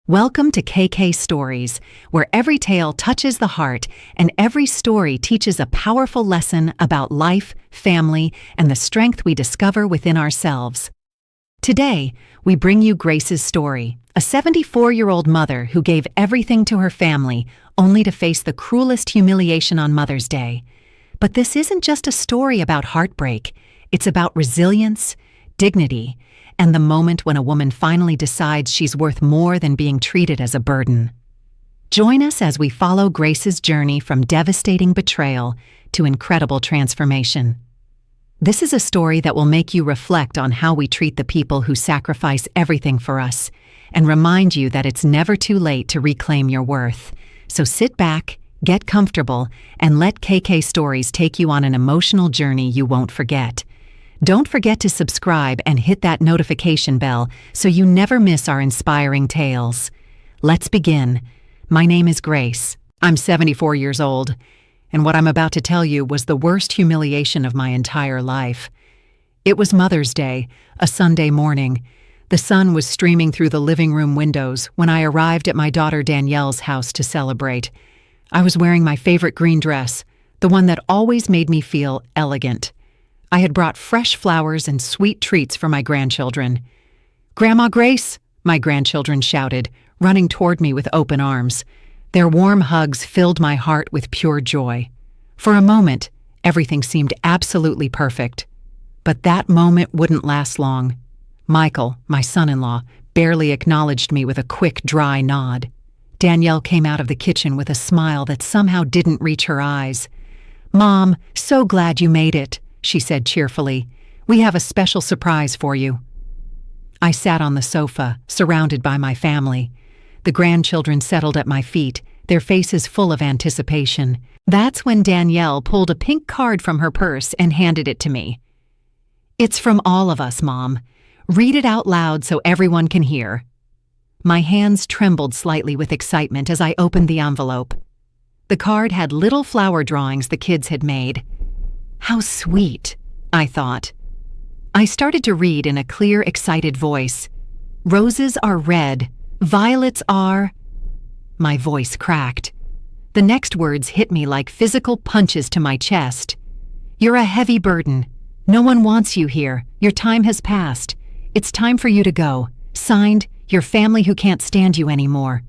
Welcome to KK Stroies, where every tale touches the heart and every story teaches a powerful lesson about life, family, and the strength we discover within ourselves. Today, we bring you Grace's story, a 74-year-old mother who gave everything to her family only to face the cruelest humiliation on Mother's Day. But this isn't just a story about heartbreak. It's about resilience, dignity, and the moment when a woman finally decides she's worth more than being treated as a burden. Join us as we follow Grace's journey from devastating betrayal to incredible transformation. This is a story that will make you reflect on how we treat the people who sacrifice everything for us and remind you that it's never too late to reclaim your worth. So sit back, get comfortable, and let KK Stroies take you on an emotional journey you won't forget. Don't forget to subscribe and hit that notification bell so you never miss our inspiring tales. Let's begin. My name is Grace. I'm 74 years old, and what I'm about to tell you was the worst humiliation of my entire life. It was Mother's Day, a Sunday morning. The sun was streaming through the living room windows when I arrived at my daughter Danielle's house to celebrate. I was wearing my favorite green dress, the one that always made me feel elegant. I had brought fresh flowers and sweet treats for my grandchildren. "Grandma Grace!" my grandchildren shouted, running toward me with open arms. Their warm hugs filled my heart with pure joy. For a moment, everything seemed absolutely perfect. But that moment wouldn't last long. Michael, my son-in-law, barely acknowledged me with a quick, dry nod. Danielle came out of the kitchen with a smile that somehow didn't reach her eyes. "Mom, so glad you made it," she said cheerfully. "We have a special surprise for you." I sat on the sofa, surrounded by my family. The grandchildren settled at my feet, their faces full of anticipation. That's when Danielle pulled a pink card from her purse and handed it to me. "It's from all of us, Mom. Read it out loud so everyone can hear." My hands trembled slightly with excitement as I opened the envelope. The card had little flower drawings the kids had made. How sweet, I thought. I started to read in a clear, excited voice. "Roses are red, violets are..." My voice cracked. The next words hit me like physical punches to my chest. "You're a heavy burden. No one wants you here. Your time has passed. It's time for you to go. Signed, your family who can't stand you anymore."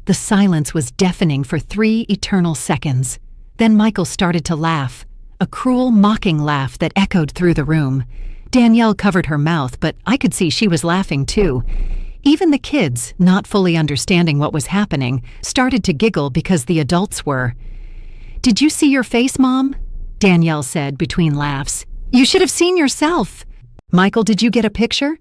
The silence was deafening for 3 eternal seconds. Then Michael started to laugh. A cruel, mocking laugh that echoed through the room. Danielle covered her mouth, but I could see she was laughing too. Even the kids, not fully understanding what was happening, started to giggle because the adults were. "Did you see your face, Mom?" Danielle said between laughs. "You should have seen yourself." "Michael, did you get a picture?"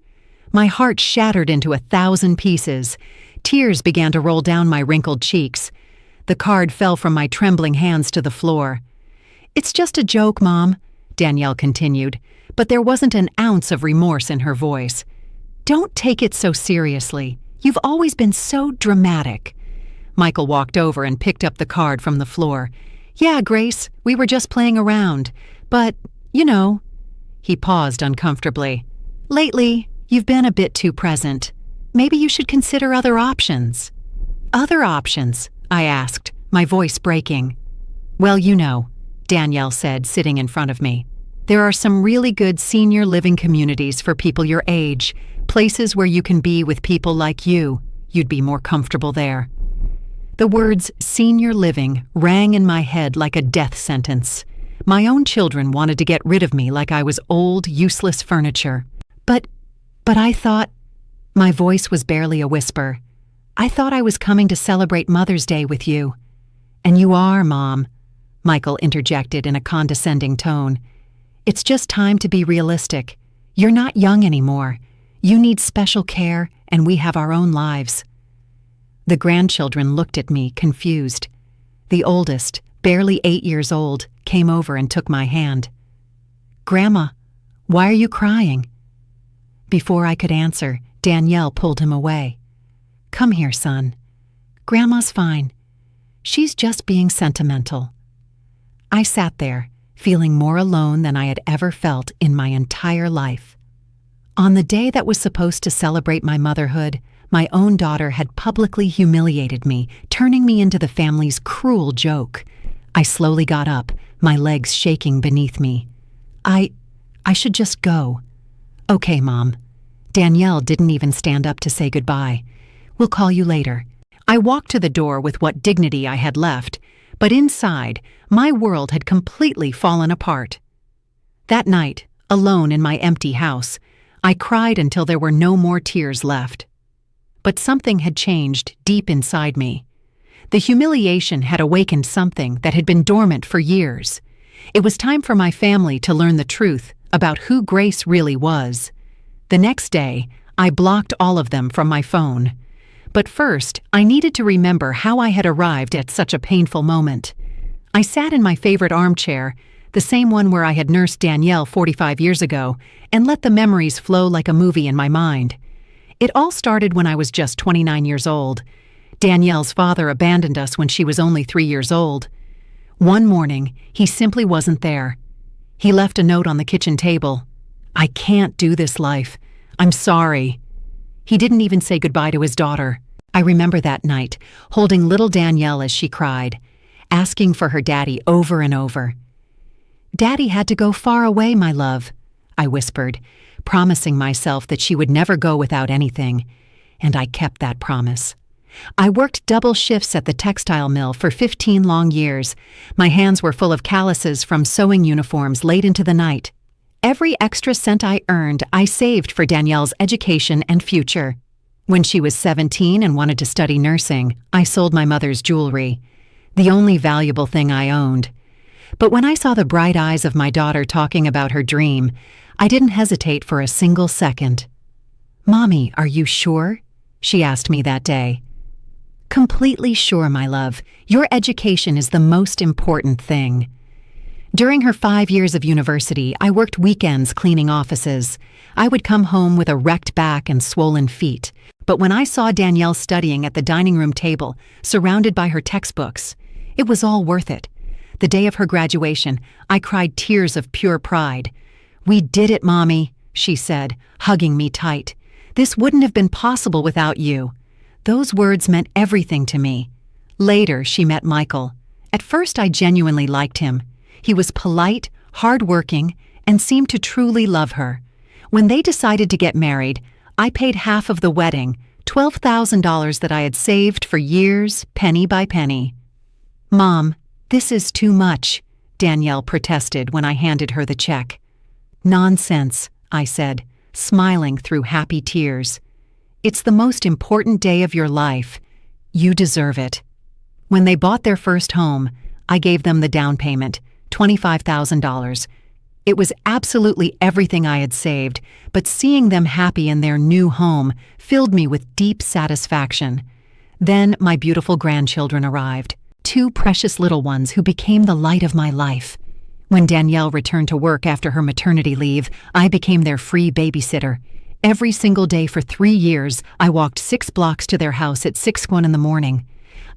My heart shattered into 1,000 pieces. Tears began to roll down my wrinkled cheeks. The card fell from my trembling hands to the floor. "It's just a joke, Mom," Danielle continued, but there wasn't an ounce of remorse in her voice. "Don't take it so seriously. You've always been so dramatic." Michael walked over and picked up the card from the floor. "Yeah, Grace, we were just playing around. But, you know..." He paused uncomfortably. "Lately, you've been a bit too present. Maybe you should consider other options." "Other options?" I asked, my voice breaking. "Well, you know," Danielle said, sitting in front of me. "There are some really good senior living communities for people your age, places where you can be with people like you. You'd be more comfortable there." The words senior living rang in my head like a death sentence. My own children wanted to get rid of me like I was old, useless furniture. But I thought..." My voice was barely a whisper. "I thought I was coming to celebrate Mother's Day with you." "And you are, Mom," Michael interjected in a condescending tone. "It's just time to be realistic. You're not young anymore. You need special care, and we have our own lives." The grandchildren looked at me, confused. The oldest, barely 8 years old, came over and took my hand. "Grandma, why are you crying?" Before I could answer, Danielle pulled him away. "Come here, son. Grandma's fine. She's just being sentimental." I sat there, feeling more alone than I had ever felt in my entire life. On the day that was supposed to celebrate my motherhood, My own daughter had publicly humiliated me, turning me into the family's cruel joke. I slowly got up, my legs shaking beneath me. I should just go. Okay, Mom. Danielle didn't even stand up to say goodbye. We'll call you later. I walked to the door with what dignity I had left, but inside, my world had completely fallen apart. That night, alone in my empty house, I cried until there were no more tears left. But something had changed deep inside me. The humiliation had awakened something that had been dormant for years. It was time for my family to learn the truth about who Grace really was. The next day, I blocked all of them from my phone. But first, I needed to remember how I had arrived at such a painful moment. I sat in my favorite armchair, the same one where I had nursed Danielle 45 years ago, and let the memories flow like a movie in my mind. It all started when I was just 29 years old. Danielle's father abandoned us when she was only 3 years old. One morning, he simply wasn't there. He left a note on the kitchen table. I can't do this life. I'm sorry. He didn't even say goodbye to his daughter. I remember that night, holding little Danielle as she cried, asking for her daddy over and over. Daddy had to go far away, my love, I whispered, promising myself that she would never go without anything, and I kept that promise. I worked double shifts at the textile mill for 15 long years. My hands were full of calluses from sewing uniforms late into the night. Every extra cent I earned, I saved for Danielle's education and future. When she was 17 and wanted to study nursing, I sold my mother's jewelry, the only valuable thing I owned. But when I saw the bright eyes of my daughter talking about her dream, I didn't hesitate for a single second. "Mommy, are you sure?" she asked me that day. "Completely sure, my love. Your education is the most important thing." During her 5 years of university, I worked weekends cleaning offices. I would come home with a wrecked back and swollen feet. But when I saw Danielle studying at the dining room table, surrounded by her textbooks, it was all worth it. The day of her graduation, I cried tears of pure pride. "We did it, Mommy," she said, hugging me tight. "This wouldn't have been possible without you." Those words meant everything to me. Later, she met Michael. At first, I genuinely liked him. He was polite, hardworking, and seemed to truly love her. When they decided to get married, I paid half of the wedding, $12,000 that I had saved for years, penny by penny. "Mom, this is too much," Danielle protested when I handed her the check. "Nonsense," I said, smiling through happy tears. "It's the most important day of your life. You deserve it." When they bought their first home, I gave them the down payment, $25,000. It was absolutely everything I had saved, but seeing them happy in their new home filled me with deep satisfaction. Then my beautiful grandchildren arrived, 2 precious little ones who became the light of my life. When Danielle returned to work after her maternity leave, I became their free babysitter. Every single day for 3 years, I walked 6 blocks to their house at 6:01 in the morning.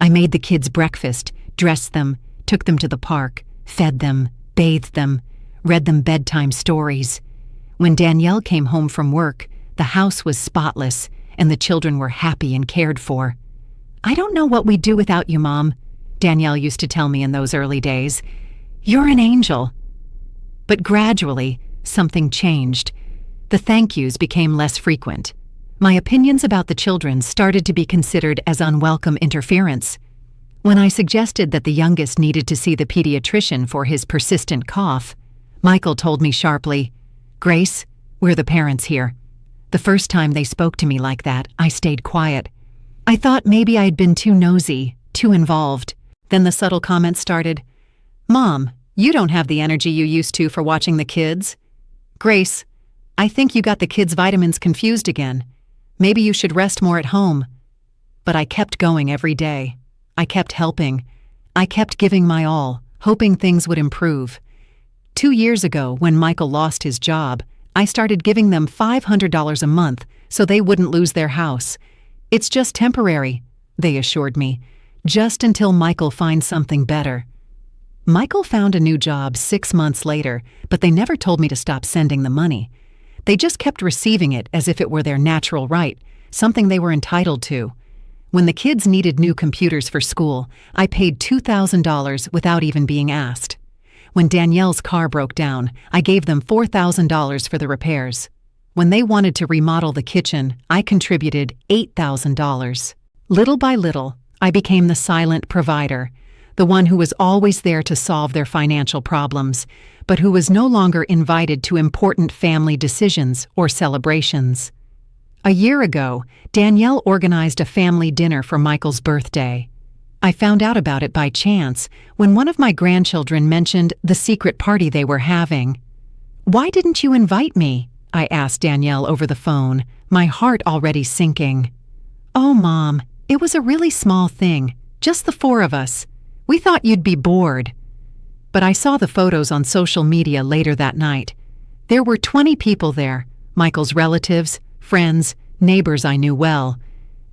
I made the kids breakfast, dressed them, took them to the park, fed them, bathed them, read them bedtime stories. When Danielle came home from work, the house was spotless, and the children were happy and cared for. "I don't know what we'd do without you, Mom," Danielle used to tell me in those early days. "You're an angel." But gradually, something changed. The thank yous became less frequent. My opinions about the children started to be considered as unwelcome interference. When I suggested that the youngest needed to see the pediatrician for his persistent cough, Michael told me sharply, "Grace, we're the parents here." The first time they spoke to me like that, I stayed quiet. I thought maybe I had been too nosy, too involved. Then the subtle comment started, "Mom, you don't have the energy you used to for watching the kids." "Grace, I think you got the kids' vitamins confused again. Maybe you should rest more at home." But I kept going every day. I kept helping. I kept giving my all, hoping things would improve. 2 years ago, when Michael lost his job, I started giving them $500 a month so they wouldn't lose their house. "It's just temporary," they assured me, "just until Michael finds something better." Michael found a new job 6 months later, but they never told me to stop sending the money. They just kept receiving it as if it were their natural right, something they were entitled to. When the kids needed new computers for school, I paid $2,000 without even being asked. When Danielle's car broke down, I gave them $4,000 for the repairs. When they wanted to remodel the kitchen, I contributed $8,000. Little by little, I became the silent provider, the one who was always there to solve their financial problems, but who was no longer invited to important family decisions or celebrations. A year ago, Danielle organized a family dinner for Michael's birthday. I found out about it by chance when one of my grandchildren mentioned the secret party they were having. "Why didn't you invite me?" I asked Danielle over the phone, my heart already sinking. "Oh, Mom, it was a really small thing, just the four of us. We thought you'd be bored." But I saw the photos on social media later that night. There were 20 people there, Michael's relatives, friends, neighbors I knew well.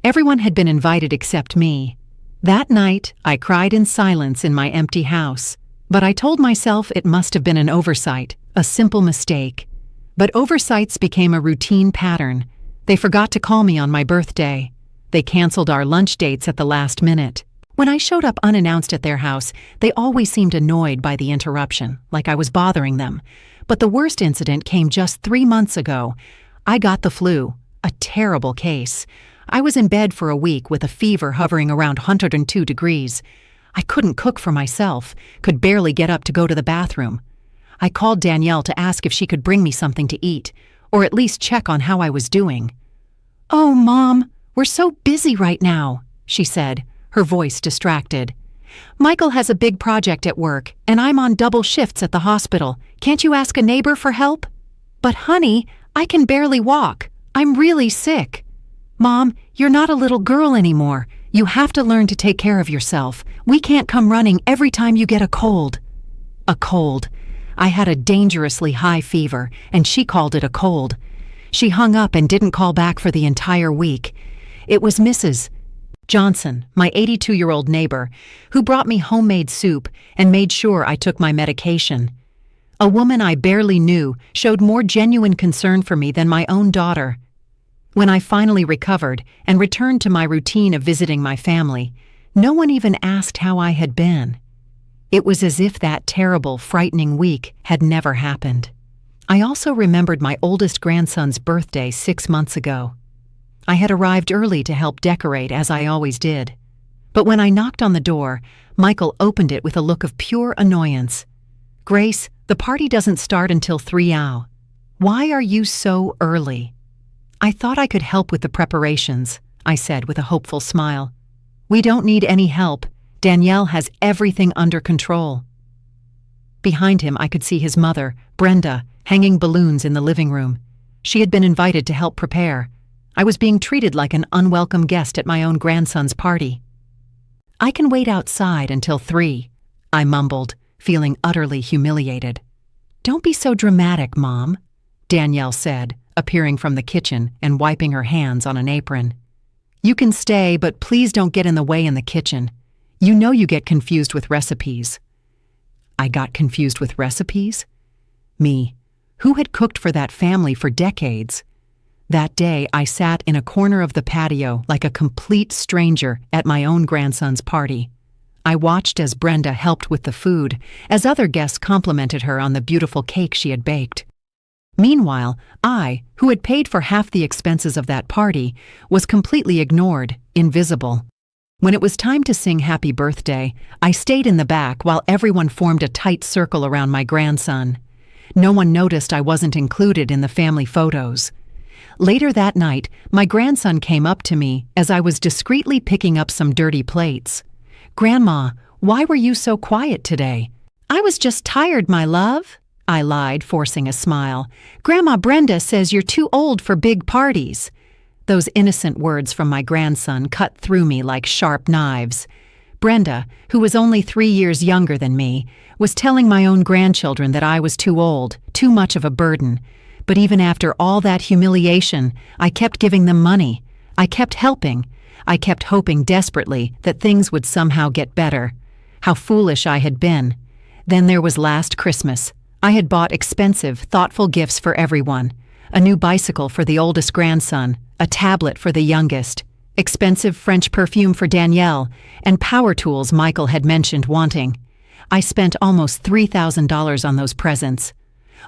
Everyone had been invited except me. That night, I cried in silence in my empty house, but I told myself it must have been an oversight, a simple mistake. But oversights became a routine pattern. They forgot to call me on my birthday. They canceled our lunch dates at the last minute. When I showed up unannounced at their house, they always seemed annoyed by the interruption, like I was bothering them. But the worst incident came just 3 months ago. I got the flu, a terrible case. I was in bed for a week with a fever hovering around 102 degrees. I couldn't cook for myself, could barely get up to go to the bathroom. I called Danielle to ask if she could bring me something to eat, or at least check on how I was doing. "Oh, Mom, we're so busy right now," she said, her voice distracted. "Michael has a big project at work, and I'm on double shifts at the hospital. Can't you ask a neighbor for help?" "But honey, I can barely walk. I'm really sick." "Mom, you're not a little girl anymore. You have to learn to take care of yourself. We can't come running every time you get a cold." A cold. I had a dangerously high fever, and she called it a cold. She hung up and didn't call back for the entire week. It was Mrs. Johnson, my 82-year-old neighbor, who brought me homemade soup and made sure I took my medication. A woman I barely knew showed more genuine concern for me than my own daughter. When I finally recovered and returned to my routine of visiting my family, no one even asked how I had been. It was as if that terrible, frightening week had never happened. I also remembered my oldest grandson's birthday 6 months ago. I had arrived early to help decorate, as I always did. But when I knocked on the door, Michael opened it with a look of pure annoyance. "Grace, the party doesn't start until 3 hours. Why are you so early?" "I thought I could help with the preparations," I said with a hopeful smile. "We don't need any help. Danielle has everything under control." Behind him, I could see his mother, Brenda, hanging balloons in the living room. She had been invited to help prepare. I was being treated like an unwelcome guest at my own grandson's party. "I can wait outside until 3, I mumbled, feeling utterly humiliated. "Don't be so dramatic, Mom," Danielle said, appearing from the kitchen and wiping her hands on an apron. "You can stay, but please don't get in the way in the kitchen. You know you get confused with recipes." I got confused with recipes? Me, who had cooked for that family for decades. That day, I sat in a corner of the patio like a complete stranger at my own grandson's party. I watched as Brenda helped with the food, as other guests complimented her on the beautiful cake she had baked. Meanwhile, I, who had paid for half the expenses of that party, was completely ignored, invisible. When it was time to sing Happy Birthday, I stayed in the back while everyone formed a tight circle around my grandson. No one noticed I wasn't included in the family photos. Later that night, my grandson came up to me as I was discreetly picking up some dirty plates. "Grandma, why were you so quiet today?" "I was just tired, my love," I lied, forcing a smile. "Grandma Brenda says you're too old for big parties." Those innocent words from my grandson cut through me like sharp knives. Brenda, who was only 3 years younger than me, was telling my own grandchildren that I was too old, too much of a burden. But even after all that humiliation, I kept giving them money. I kept helping. I kept hoping desperately that things would somehow get better. How foolish I had been. Then there was last Christmas. I had bought expensive, thoughtful gifts for everyone. A new bicycle for the oldest grandson, a tablet for the youngest, expensive French perfume for Danielle, and power tools Michael had mentioned wanting. I spent almost $3,000 on those presents.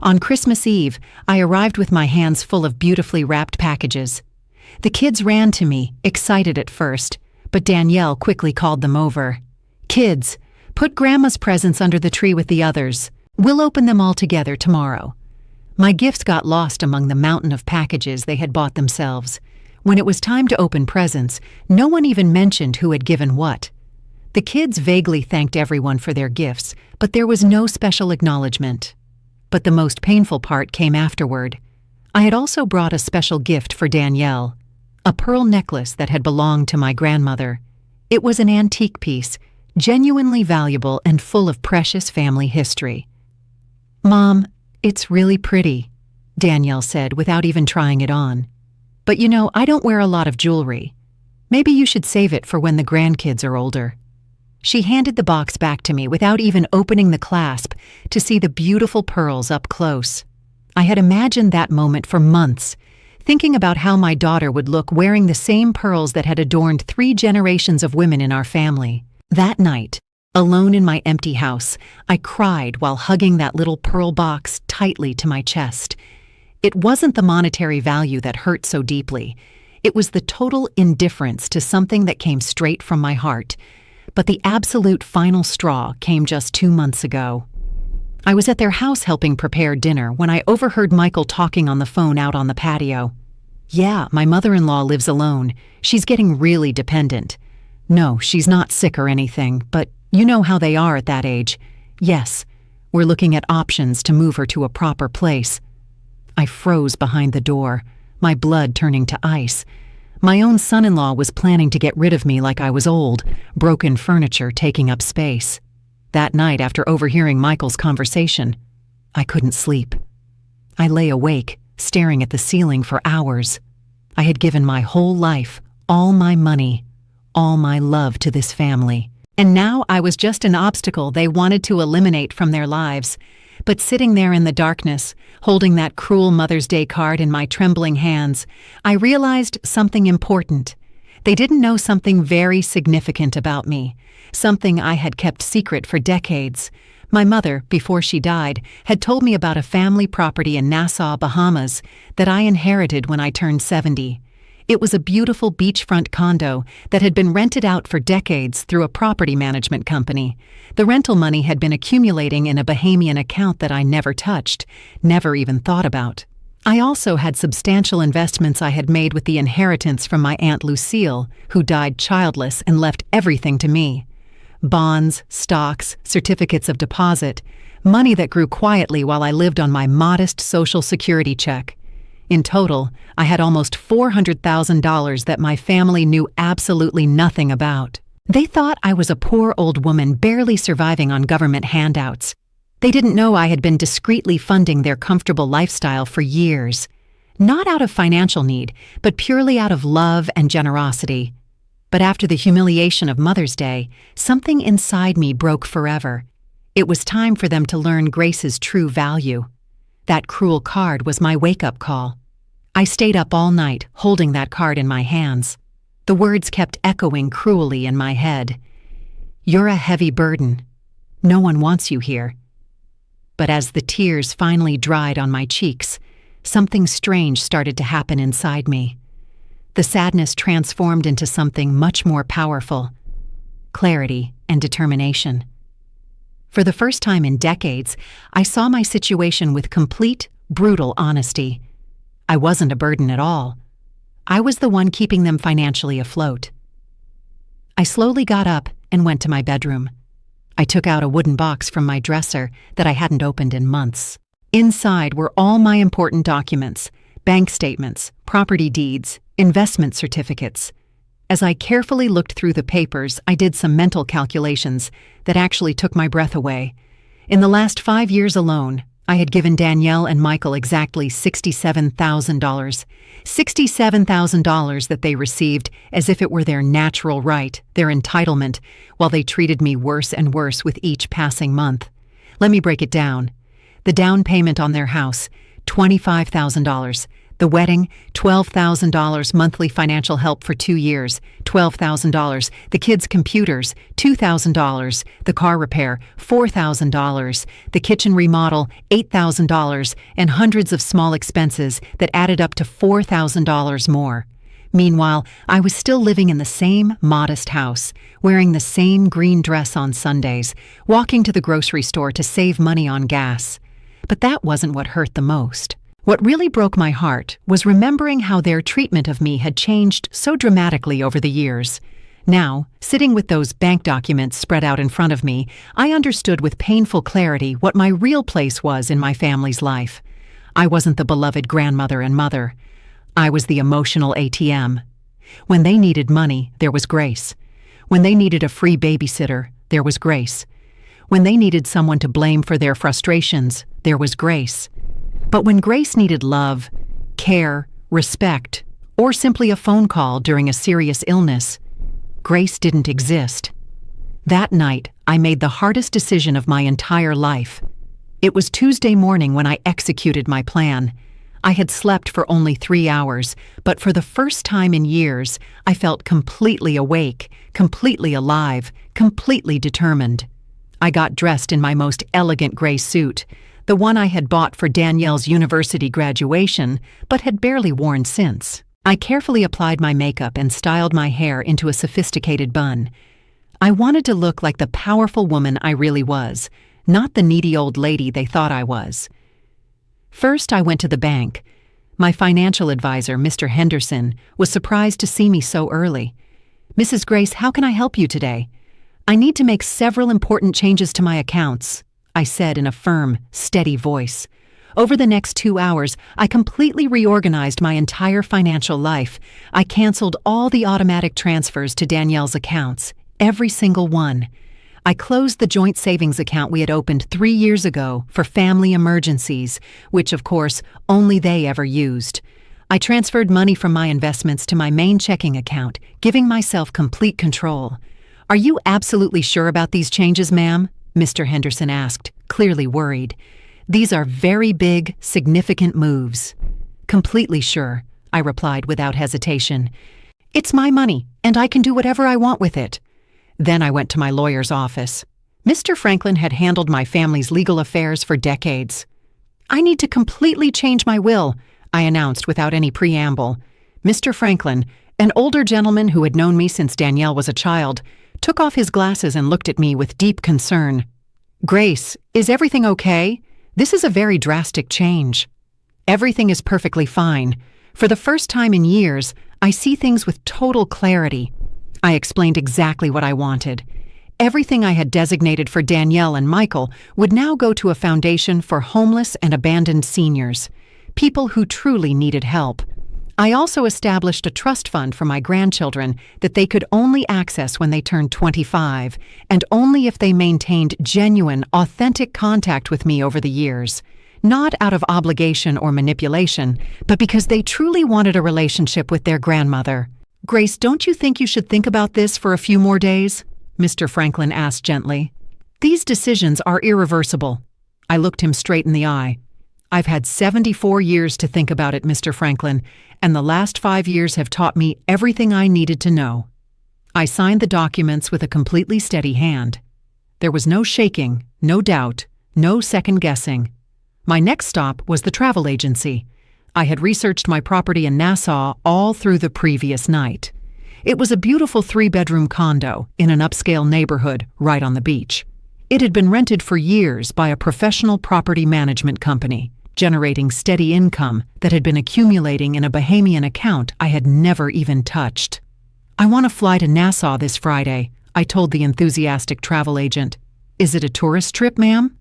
On Christmas Eve, I arrived with my hands full of beautifully wrapped packages. The kids ran to me, excited at first, but Danielle quickly called them over. "Kids, put Grandma's presents under the tree with the others. We'll open them all together tomorrow." My gifts got lost among the mountain of packages they had bought themselves. When it was time to open presents, no one even mentioned who had given what. The kids vaguely thanked everyone for their gifts, but there was no special acknowledgement. But the most painful part came afterward. I had also brought a special gift for Danielle, a pearl necklace that had belonged to my grandmother. It was an antique piece, genuinely valuable and full of precious family history. "Mom, it's really pretty," Danielle said without even trying it on. "But you know, I don't wear a lot of jewelry. Maybe you should save it for when the grandkids are older." She handed the box back to me without even opening the clasp to see the beautiful pearls up close. I had imagined that moment for months, thinking about how my daughter would look wearing the same pearls that had adorned 3 generations of women in our family. That night, alone in my empty house, I cried while hugging that little pearl box tightly to my chest. It wasn't the monetary value that hurt so deeply. It was the total indifference to something that came straight from my heart. But the absolute final straw came just 2 months ago. I was at their house helping prepare dinner when I overheard Michael talking on the phone out on the patio. "Yeah, my mother-in-law lives alone. She's getting really dependent. No, she's not sick or anything, but you know how they are at that age. Yes, we're looking at options to move her to a proper place." I froze behind the door, my blood turning to ice. My own son-in-law was planning to get rid of me like I was old, broken furniture taking up space. That night, after overhearing Michael's conversation, I couldn't sleep. I lay awake, staring at the ceiling for hours. I had given my whole life, all my money, all my love to this family. And now I was just an obstacle they wanted to eliminate from their lives. But sitting there in the darkness, holding that cruel Mother's Day card in my trembling hands, I realized something important. They didn't know something very significant about me, something I had kept secret for decades. My mother, before she died, had told me about a family property in Nassau, Bahamas, that I inherited when I turned 70. It was a beautiful beachfront condo that had been rented out for decades through a property management company. The rental money had been accumulating in a Bahamian account that I never touched, never even thought about. I also had substantial investments I had made with the inheritance from my Aunt Lucille, who died childless and left everything to me. Bonds, stocks, certificates of deposit, money that grew quietly while I lived on my modest Social Security check. In total, I had almost $400,000 that my family knew absolutely nothing about. They thought I was a poor old woman barely surviving on government handouts. They didn't know I had been discreetly funding their comfortable lifestyle for years. Not out of financial need, but purely out of love and generosity. But after the humiliation of Mother's Day, something inside me broke forever. It was time for them to learn Grace's true value. That cruel card was my wake-up call. I stayed up all night, holding that card in my hands. The words kept echoing cruelly in my head. "You're a heavy burden. No one wants you here." But as the tears finally dried on my cheeks, something strange started to happen inside me. The sadness transformed into something much more powerful: clarity and determination. For the first time in decades, I saw my situation with complete, brutal honesty. I wasn't a burden at all. I was the one keeping them financially afloat. I slowly got up and went to my bedroom. I took out a wooden box from my dresser that I hadn't opened in months. Inside were all my important documents: bank statements, property deeds, investment certificates. As I carefully looked through the papers, I did some mental calculations that actually took my breath away. In the last 5 years alone, I had given Danielle and Michael exactly $67,000. $67,000 that they received as if it were their natural right, their entitlement, while they treated me worse and worse with each passing month. Let me break it down. The down payment on their house, $25,000. The wedding, $12,000 monthly financial help for 2 years, $12,000. The kids' computers, $2,000. The car repair, $4,000. The kitchen remodel, $8,000, and hundreds of small expenses that added up to $4,000 more. Meanwhile, I was still living in the same modest house, wearing the same green dress on Sundays, walking to the grocery store to save money on gas. But that wasn't what hurt the most. What really broke my heart was remembering how their treatment of me had changed so dramatically over the years. Now, sitting with those bank documents spread out in front of me, I understood with painful clarity what my real place was in my family's life. I wasn't the beloved grandmother and mother. I was the emotional ATM. When they needed money, there was Grace. When they needed a free babysitter, there was Grace. When they needed someone to blame for their frustrations, there was Grace. But when Grace needed love, care, respect, or simply a phone call during a serious illness, Grace didn't exist. That night, I made the hardest decision of my entire life. It was Tuesday morning when I executed my plan. I had slept for only 3 hours, but for the first time in years, I felt completely awake, completely alive, completely determined. I got dressed in my most elegant gray suit, the one I had bought for Danielle's university graduation, but had barely worn since. I carefully applied my makeup and styled my hair into a sophisticated bun. I wanted to look like the powerful woman I really was, not the needy old lady they thought I was. First, I went to the bank. My financial advisor, Mr. Henderson, was surprised to see me so early. "Mrs. Grace, how can I help you today?" "I need to make several important changes to my accounts," I said in a firm, steady voice. Over the next 2 hours, I completely reorganized my entire financial life. I canceled all the automatic transfers to Danielle's accounts, every single one. I closed the joint savings account we had opened 3 years ago for family emergencies, which, of course, only they ever used. I transferred money from my investments to my main checking account, giving myself complete control. "Are you absolutely sure about these changes, ma'am?" Mr. Henderson asked, clearly worried. "These are very big, significant moves." "Completely sure," I replied without hesitation. "It's my money, and I can do whatever I want with it." Then I went to my lawyer's office. Mr. Franklin had handled my family's legal affairs for decades. "I need to completely change my will," I announced without any preamble. Mr. Franklin, an older gentleman who had known me since Danielle was a child, took off his glasses and looked at me with deep concern. "Grace, is everything okay? This is a very drastic change." "Everything is perfectly fine. For the first time in years, I see things with total clarity." I explained exactly what I wanted. Everything I had designated for Danielle and Michael would now go to a foundation for homeless and abandoned seniors, people who truly needed help. I also established a trust fund for my grandchildren that they could only access when they turned 25, and only if they maintained genuine, authentic contact with me over the years. Not out of obligation or manipulation, but because they truly wanted a relationship with their grandmother. "Grace, don't you think you should think about this for a few more days?" Mr. Franklin asked gently. "These decisions are irreversible." I looked him straight in the eye. "I've had 74 years to think about it, Mr. Franklin, and the last 5 years have taught me everything I needed to know." I signed the documents with a completely steady hand. There was no shaking, no doubt, no second-guessing. My next stop was the travel agency. I had researched my property in Nassau all through the previous night. It was a beautiful 3-bedroom condo in an upscale neighborhood right on the beach. It had been rented for years by a professional property management company, generating steady income that had been accumulating in a Bahamian account I had never even touched. "I want to fly to Nassau this Friday," I told the enthusiastic travel agent. "Is it a tourist trip, ma'am?"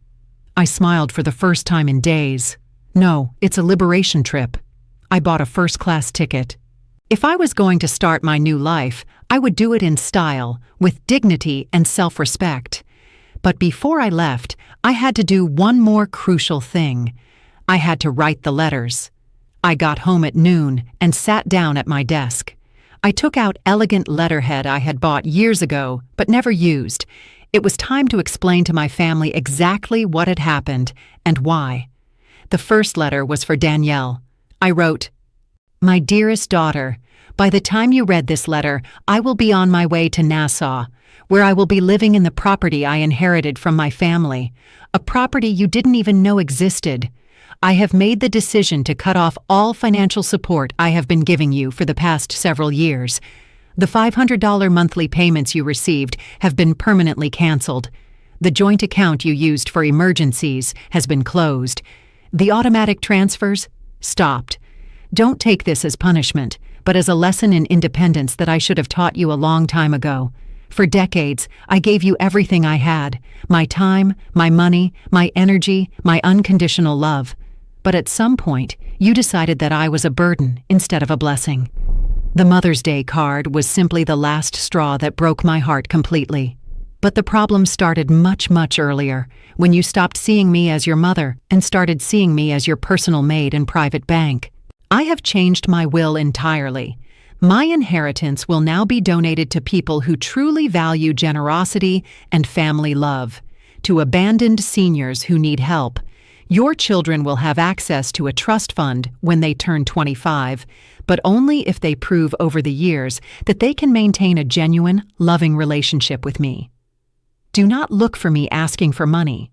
I smiled for the first time in days. "No, it's a liberation trip." I bought a first-class ticket. If I was going to start my new life, I would do it in style, with dignity and self-respect. But before I left, I had to do one more crucial thing. I had to write the letters. I got home at noon and sat down at my desk. I took out elegant letterhead I had bought years ago but never used. It was time to explain to my family exactly what had happened and why. The first letter was for Danielle. I wrote, My dearest daughter, by the time you read this letter, I will be on my way to Nassau, where I will be living in the property I inherited from my family, a property you didn't even know existed. I have made the decision to cut off all financial support I have been giving you for the past several years. The $500 monthly payments you received have been permanently canceled. The joint account you used for emergencies has been closed. The automatic transfers stopped. Don't take this as punishment, but as a lesson in independence that I should have taught you a long time ago. For decades, I gave you everything I had, my time, my money, my energy, my unconditional love. But at some point, you decided that I was a burden instead of a blessing. The Mother's Day card was simply the last straw that broke my heart completely. But the problem started much, much earlier, when you stopped seeing me as your mother and started seeing me as your personal maid and private bank. I have changed my will entirely. My inheritance will now be donated to people who truly value generosity and family love, to abandoned seniors who need help. Your children will have access to a trust fund when they turn 25, but only if they prove over the years that they can maintain a genuine, loving relationship with me. Do not look for me asking for money.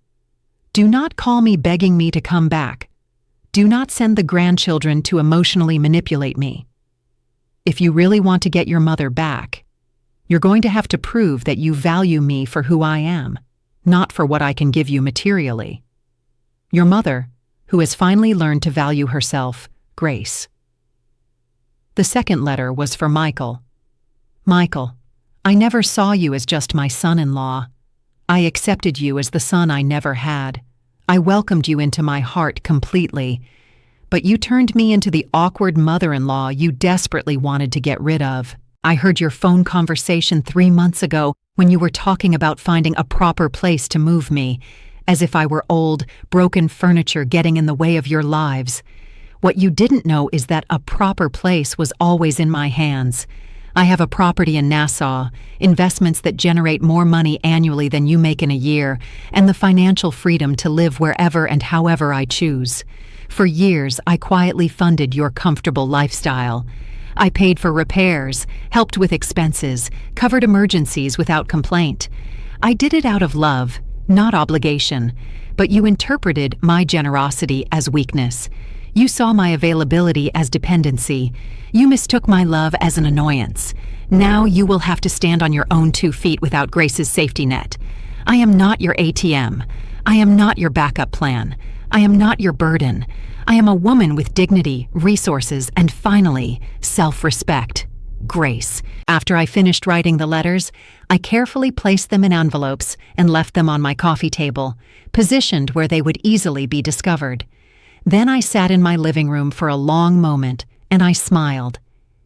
Do not call me begging me to come back. Do not send the grandchildren to emotionally manipulate me. If you really want to get your mother back, you're going to have to prove that you value me for who I am, not for what I can give you materially. Your mother, who has finally learned to value herself, Grace. The second letter was for Michael. Michael, I never saw you as just my son-in-law. I accepted you as the son I never had. I welcomed you into my heart completely. But you turned me into the awkward mother-in-law you desperately wanted to get rid of. I heard your phone conversation 3 months ago when you were talking about finding a proper place to move me, as if I were old, broken furniture getting in the way of your lives. What you didn't know is that a proper place was always in my hands. I have a property in Nassau, investments that generate more money annually than you make in a year, and the financial freedom to live wherever and however I choose. For years, I quietly funded your comfortable lifestyle. I paid for repairs, helped with expenses, covered emergencies without complaint. I did it out of love, not obligation, but you interpreted my generosity as weakness. You saw my availability as dependency. You mistook my love as an annoyance. Now you will have to stand on your own 2 feet without Grace's safety net. I am not your ATM. I am not your backup plan. I am not your burden. I am a woman with dignity, resources, and finally, self-respect. Grace. After I finished writing the letters, I carefully placed them in envelopes and left them on my coffee table, positioned where they would easily be discovered. Then I sat in my living room for a long moment, and I smiled.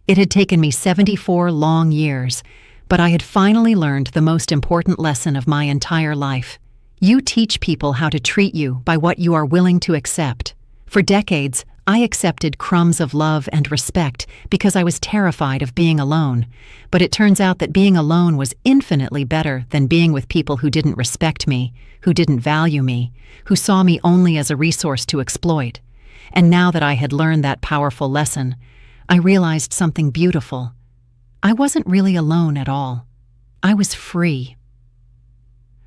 It had taken me 74 long years, but I had finally learned the most important lesson of my entire life. You teach people how to treat you by what you are willing to accept. For decades, I accepted crumbs of love and respect because I was terrified of being alone. But it turns out that being alone was infinitely better than being with people who didn't respect me, who didn't value me, who saw me only as a resource to exploit. And now that I had learned that powerful lesson, I realized something beautiful. I wasn't really alone at all. I was free.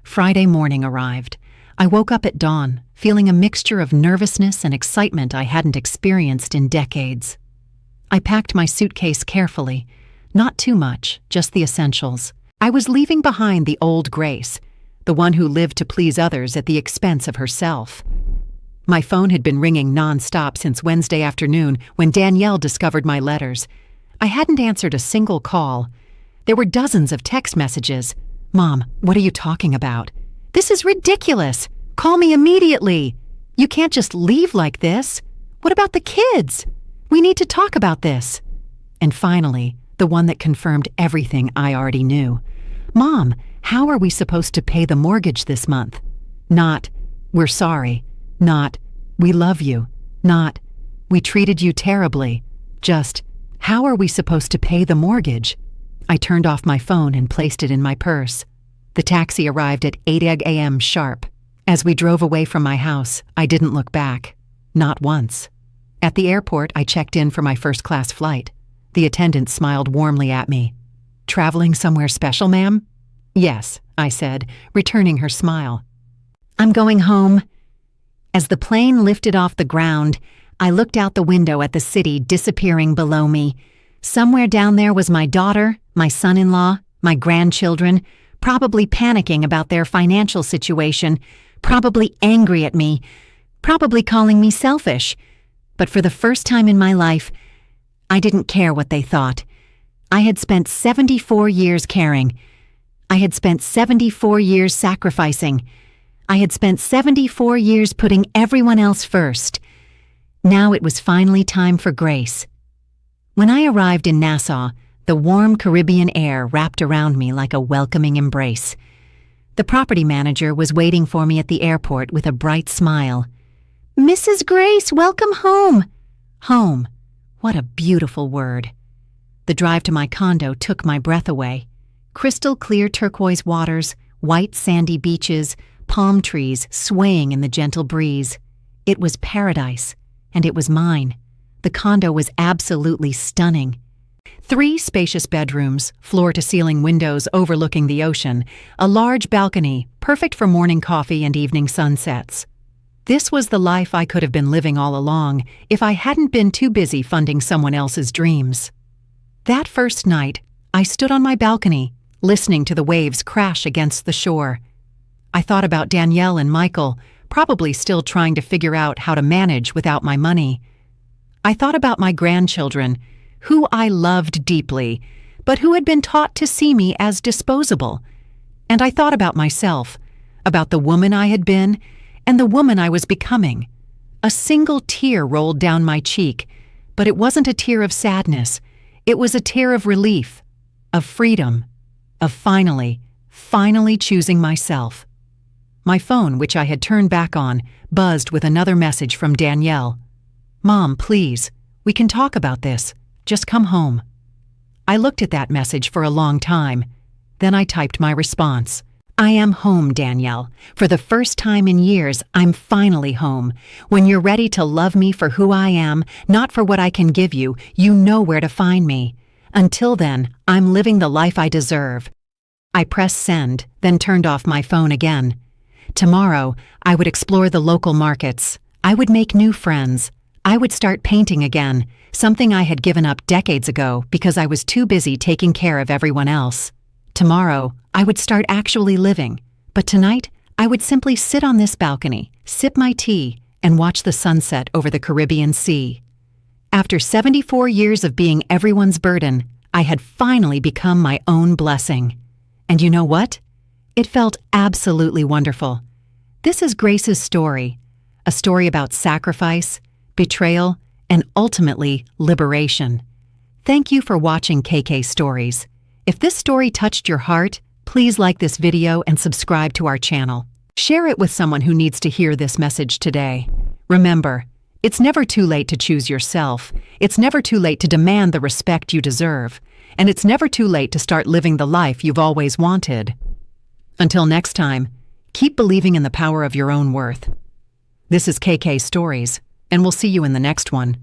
Friday morning arrived. I woke up at dawn, feeling a mixture of nervousness and excitement I hadn't experienced in decades. I packed my suitcase carefully, not too much, just the essentials. I was leaving behind the old Grace, the one who lived to please others at the expense of herself. My phone had been ringing non-stop since Wednesday afternoon when Danielle discovered my letters. I hadn't answered a single call. There were dozens of text messages. Mom, what are you talking about? This is ridiculous. Call me immediately. You can't just leave like this. What about the kids? We need to talk about this. And finally, the one that confirmed everything I already knew. Mom, how are we supposed to pay the mortgage this month? Not, we're sorry. Not, we love you. Not, we treated you terribly. Just, how are we supposed to pay the mortgage? I turned off my phone and placed it in my purse. The taxi arrived at 8 a.m. sharp. As we drove away from my house, I didn't look back. Not once. At the airport, I checked in for my first-class flight. The attendant smiled warmly at me. "Traveling somewhere special, ma'am?" "Yes," I said, returning her smile. "I'm going home." As the plane lifted off the ground, I looked out the window at the city disappearing below me. Somewhere down there was my daughter, my son-in-law, my grandchildren, probably panicking about their financial situation, probably angry at me, probably calling me selfish. But for the first time in my life, I didn't care what they thought. I had spent 74 years caring. I had spent 74 years sacrificing. I had spent 74 years putting everyone else first. Now it was finally time for grace. When I arrived in Nassau, the warm Caribbean air wrapped around me like a welcoming embrace. The property manager was waiting for me at the airport with a bright smile. "Mrs. Grace, welcome home." Home. What a beautiful word. The drive to my condo took my breath away. Crystal clear turquoise waters, white sandy beaches, palm trees swaying in the gentle breeze. It was paradise, and it was mine. The condo was absolutely stunning. 3 spacious bedrooms, floor-to-ceiling windows overlooking the ocean, a large balcony, perfect for morning coffee and evening sunsets. This was the life I could have been living all along if I hadn't been too busy funding someone else's dreams. That first night, I stood on my balcony, listening to the waves crash against the shore. I thought about Danielle and Michael, probably still trying to figure out how to manage without my money. I thought about my grandchildren, who I loved deeply, but who had been taught to see me as disposable. And I thought about myself, about the woman I had been, and the woman I was becoming. A single tear rolled down my cheek, but it wasn't a tear of sadness. It was a tear of relief, of freedom, of finally choosing myself. My phone, which I had turned back on, buzzed with another message from Danielle. "Mom, please, we can talk about this. Just come home." I looked at that message for a long time. Then I typed my response. "I am home, Danielle. For the first time in years, I'm finally home. When you're ready to love me for who I am, not for what I can give you, you know where to find me. Until then, I'm living the life I deserve." I pressed send, then turned off my phone again. Tomorrow, I would explore the local markets. I would make new friends. I would start painting again, something I had given up decades ago because I was too busy taking care of everyone else. Tomorrow, I would start actually living, but tonight, I would simply sit on this balcony, sip my tea, and watch the sunset over the Caribbean Sea. After 74 years of being everyone's burden, I had finally become my own blessing. And you know what? It felt absolutely wonderful. This is Grace's story, a story about sacrifice, betrayal, and ultimately liberation. Thank you for watching KK Stories. If this story touched your heart, please like this video and subscribe to our channel. Share it with someone who needs to hear this message today. Remember, it's never too late to choose yourself. It's never too late to demand the respect you deserve. And it's never too late to start living the life you've always wanted. Until next time, keep believing in the power of your own worth. This is KK Stories, and we'll see you in the next one.